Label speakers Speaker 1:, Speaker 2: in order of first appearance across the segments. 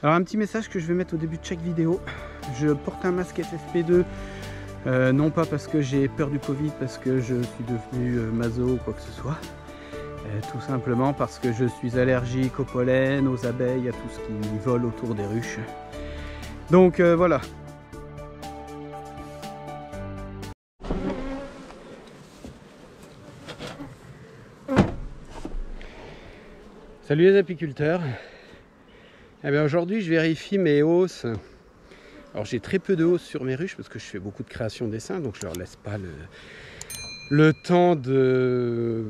Speaker 1: Alors un petit message que je vais mettre au début de chaque vidéo. Je porte un masque FFP2, non pas parce que j'ai peur du Covid, parce que je suis devenu maso ou quoi que ce soit. Tout simplement parce que je suis allergique au pollen, aux abeilles, à tout ce qui vole autour des ruches. Donc voilà. Salut les apiculteurs. Eh bien aujourd'hui je vérifie mes hausses. Alors j'ai très peu de hausses sur mes ruches parce que je fais beaucoup de création d'essaims, donc je leur laisse pas le temps de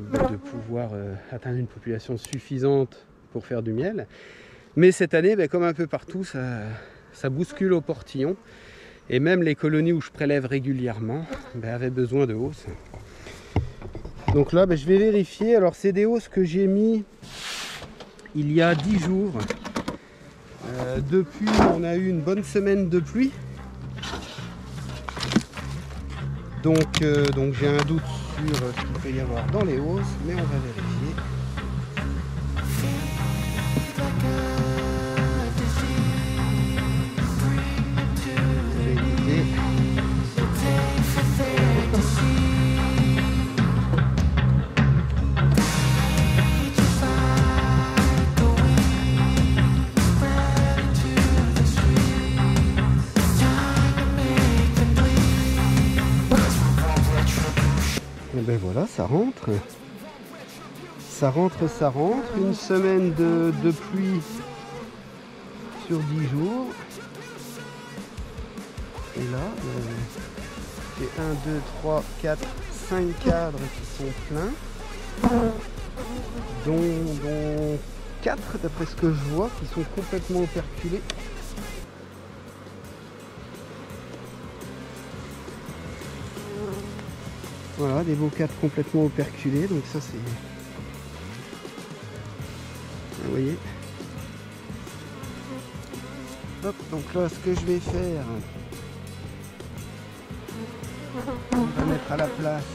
Speaker 1: pouvoir atteindre une population suffisante pour faire du miel. Mais cette année, comme un peu partout, ça bouscule au portillon. Et même les colonies où je prélève régulièrement avaient besoin de hausses. Donc là, je vais vérifier. Alors c'est des hausses que j'ai mis il y a 10 jours. Depuis, on a eu une bonne semaine de pluie. Donc j'ai un doute sur ce qu'il peut y avoir dans les hausses, mais on va vérifier. Et ben voilà, ça rentre. Ça rentre. Une semaine de pluie sur 10 jours. Et là, j'ai 1, 2, 3, 4, 5 cadres qui sont pleins. Dont 4, d'après ce que je vois, qui sont complètement operculés. Voilà, des beaux cadres complètement operculés, donc ça c'est... Vous voyez. Hop, donc là ce que je vais faire, on va mettre à la place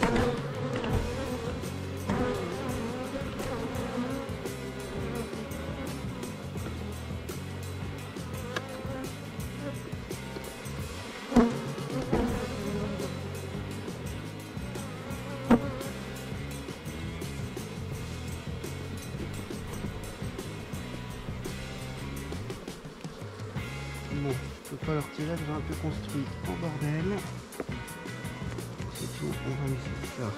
Speaker 1: bon, je peux pas leur tirer, j'ai un peu construit en bordel. C'est tout, on va laisser ça.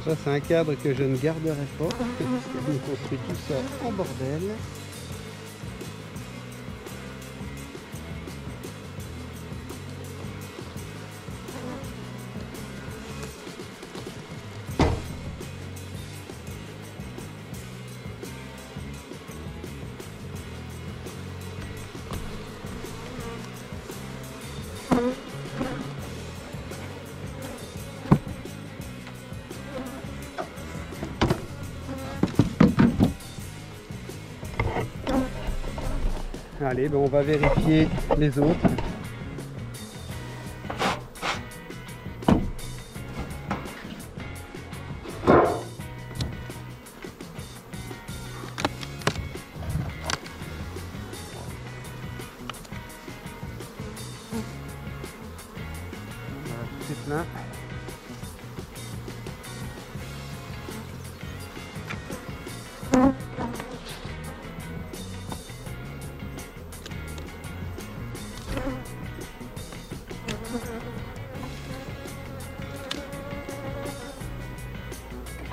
Speaker 1: Ça c'est un cadre que je ne garderai pas, parce que je construis tout ça en bordel. Allez, on va vérifier les autres. Voilà, tout est plein.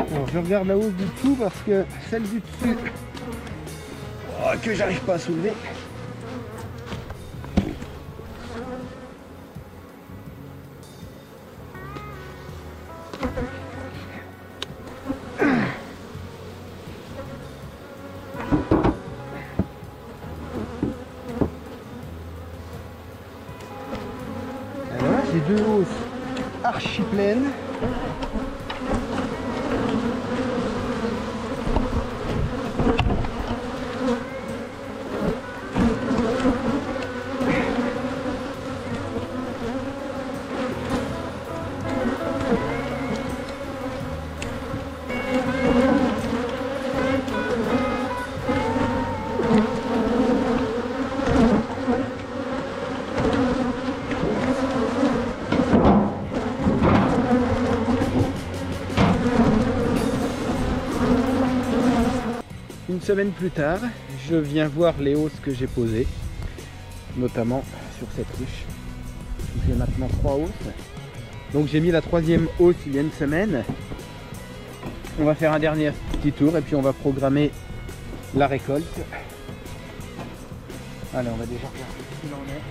Speaker 1: Alors je regarde la hausse du dessous parce que celle du dessus, que j'arrive pas à soulever. Alors là, j'ai deux hausses archi pleines. Une semaine plus tard, je viens voir les hausses que j'ai posées, notamment sur cette ruche. J'ai maintenant 3 hausses. Donc j'ai mis la 3e hausse il y a une semaine. On va faire un dernier petit tour et puis on va programmer la récolte. Allez, on va déjà regarder ce qu'il en est.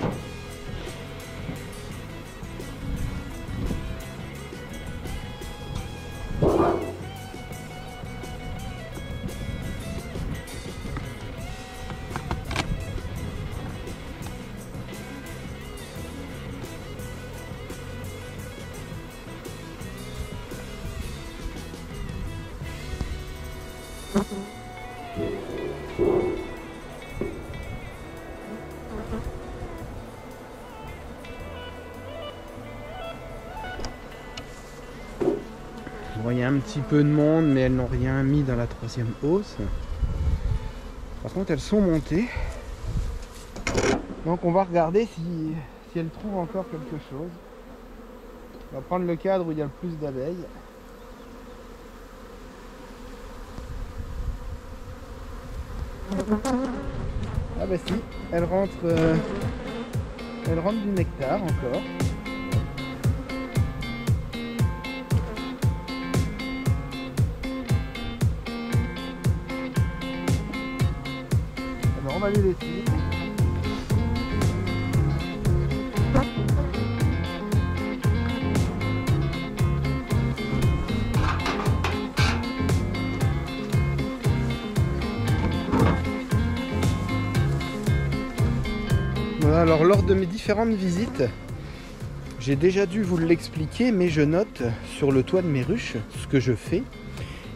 Speaker 1: Bon, il y a un petit peu de monde, mais elles n'ont rien mis dans la 3e hausse. Par contre, elles sont montées. Donc on va regarder si elles trouvent encore quelque chose. On va prendre le cadre où il y a le plus d'abeilles. Ah bah si, elles rentrent du nectar encore. Alors on va les laisser. Voilà, alors lors de mes différentes visites, j'ai déjà dû vous l'expliquer, mais je note sur le toit de mes ruches ce que je fais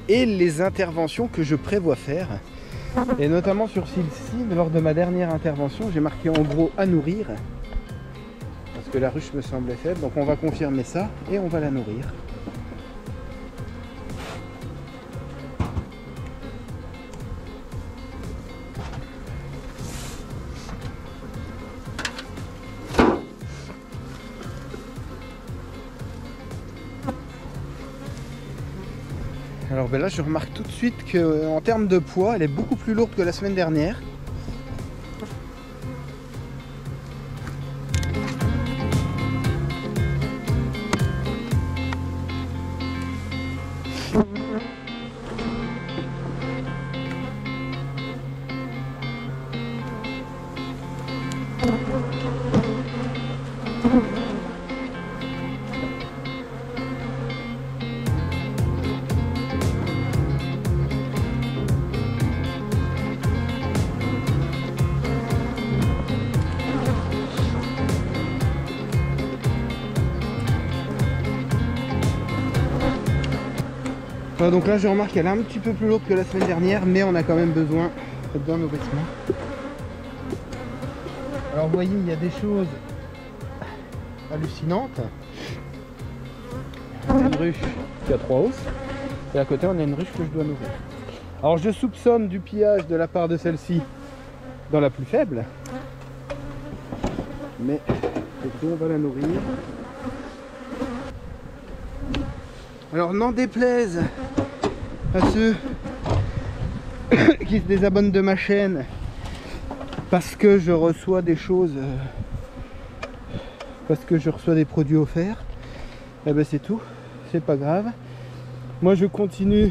Speaker 1: et les interventions que je prévois faire. Et notamment sur celle-ci, lors de ma dernière intervention, j'ai marqué en gros à nourrir, parce que la ruche me semblait faible, donc on va confirmer ça et on va la nourrir. Alors ben là je remarque tout de suite qu'en termes de poids elle est beaucoup plus lourde que la semaine dernière. Voilà, donc là je remarque qu'elle est un petit peu plus lourde que la semaine dernière, mais on a quand même besoin d'un nourrissement. Alors vous voyez, il y a des choses hallucinantes. On a une ruche qui a 3 hausses, et à côté on a une ruche que je dois nourrir. Alors je soupçonne du pillage de la part de celle-ci dans la plus faible, mais on va la nourrir. Alors n'en déplaise à ceux qui se désabonnent de ma chaîne parce que je reçois des choses, parce que je reçois des produits offerts, et ben c'est tout, c'est pas grave. Moi je continue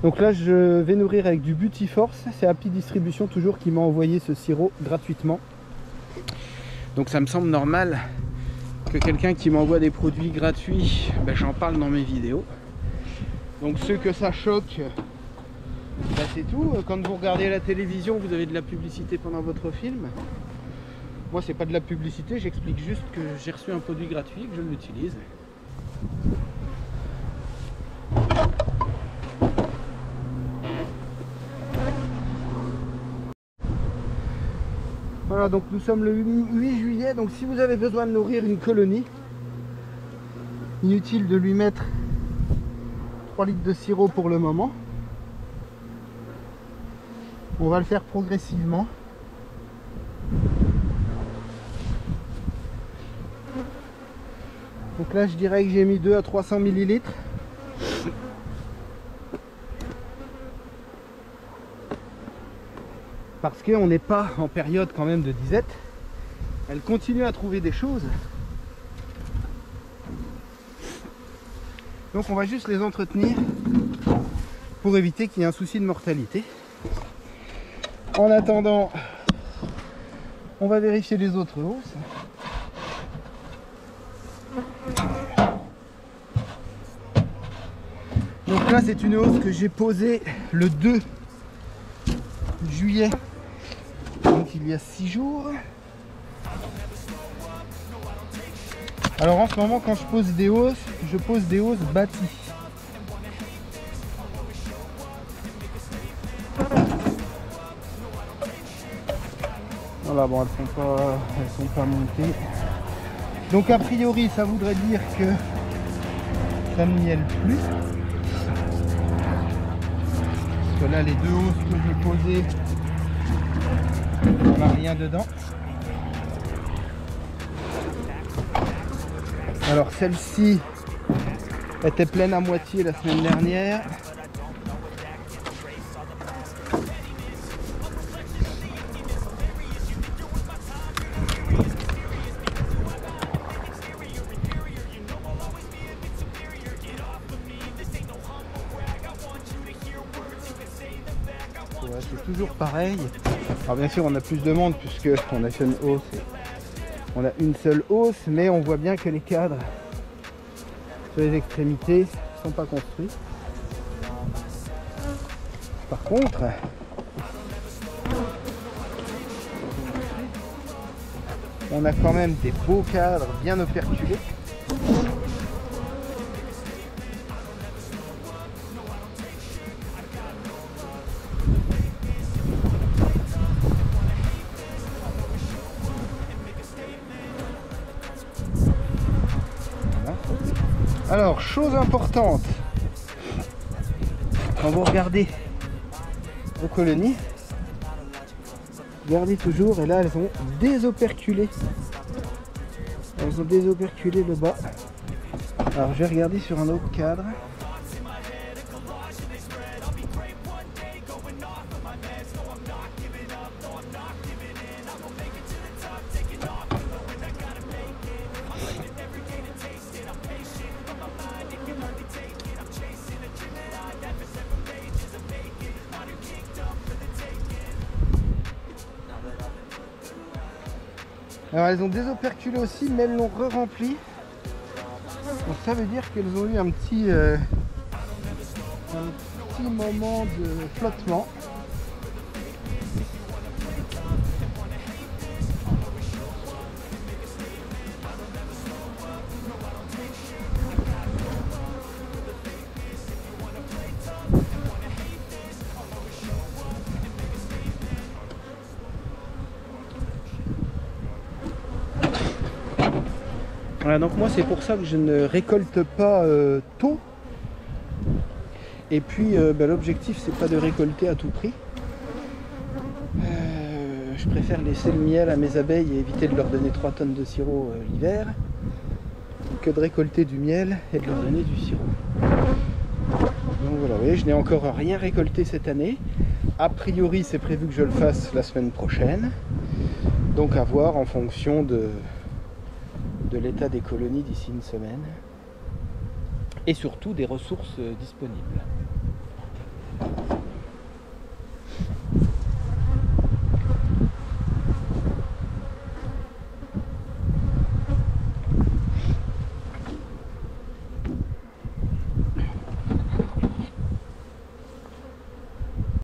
Speaker 1: Donc là je vais nourrir avec du Butiforce, c'est Happy Distribution toujours qui m'a envoyé ce sirop gratuitement. Donc ça me semble normal que quelqu'un qui m'envoie des produits gratuits, ben, j'en parle dans mes vidéos. Donc ceux que ça choque, ben, c'est tout. Quand vous regardez la télévision, vous avez de la publicité pendant votre film. Moi c'est pas de la publicité, j'explique juste que j'ai reçu un produit gratuit et que je l'utilise. Voilà, donc nous sommes le 8 juillet, donc si vous avez besoin de nourrir une colonie, inutile de lui mettre 3 litres de sirop pour le moment. On va le faire progressivement. Donc là je dirais que j'ai mis 2 à 300 millilitres. Parce qu'on n'est pas en période quand même de disette. Elle continue à trouver des choses. Donc on va juste les entretenir pour éviter qu'il y ait un souci de mortalité. En attendant, on va vérifier les autres hausses. Donc là c'est une hausse que j'ai posée le 2 juillet, donc il y a 6 jours. Alors en ce moment quand je pose des hausses bâties. Voilà, bon, elles sont pas montées. Donc a priori ça voudrait dire que ça ne mielle plus. Parce que là les deux hausses que j'ai posées, on n'a rien dedans. Alors celle-ci était pleine à moitié la semaine dernière. Ouais, c'est toujours pareil. Alors bien sûr on a plus de monde puisque on a fait une hausse. On a une seule hausse, mais on voit bien que les cadres sur les extrémités ne sont pas construits. Par contre, on a quand même des beaux cadres bien operculés. Alors, chose importante, quand vous regardez vos colonies, regardez toujours, et là elles ont désoperculé. Elles ont désoperculé le bas. Alors je vais regarder sur un autre cadre. Alors elles ont désoperculé aussi, mais elles l'ont re-rempli. Donc ça veut dire qu'elles ont eu un petit moment de flottement. Voilà, donc moi c'est pour ça que je ne récolte pas tôt. Et puis l'objectif c'est pas de récolter à tout prix. Je préfère laisser le miel à mes abeilles et éviter de leur donner 3 tonnes de sirop l'hiver que de récolter du miel et de leur donner du sirop. Donc voilà, vous voyez, je n'ai encore rien récolté cette année. A priori c'est prévu que je le fasse la semaine prochaine. Donc à voir en fonction de l'état des colonies d'ici une semaine et surtout des ressources disponibles.